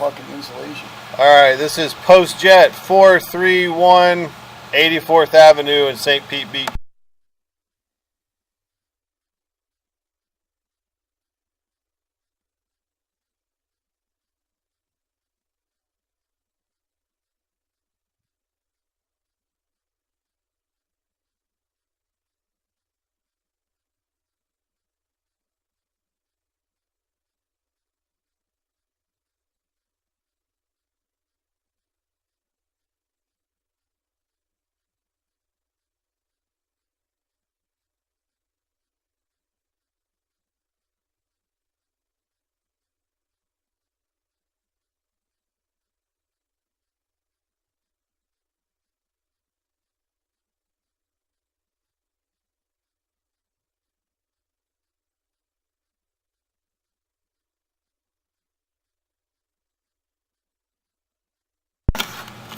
fucking insulation. Alright, this is PostJet 431 84th Avenue in St. Pete Beach.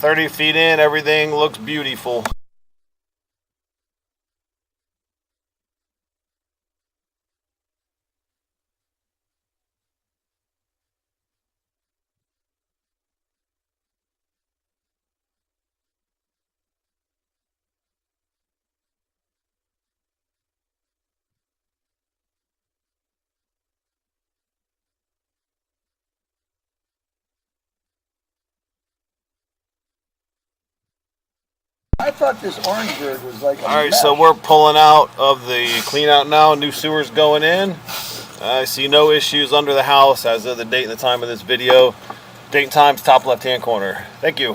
"30 feet in, everything looks beautiful." I thought this Orangeburg was like a Alright, mesh. so we're pulling out of the clean out now. New sewers going in. I see no issues under the house as of the date and the time of this video. Date and time's top left hand corner. Thank you.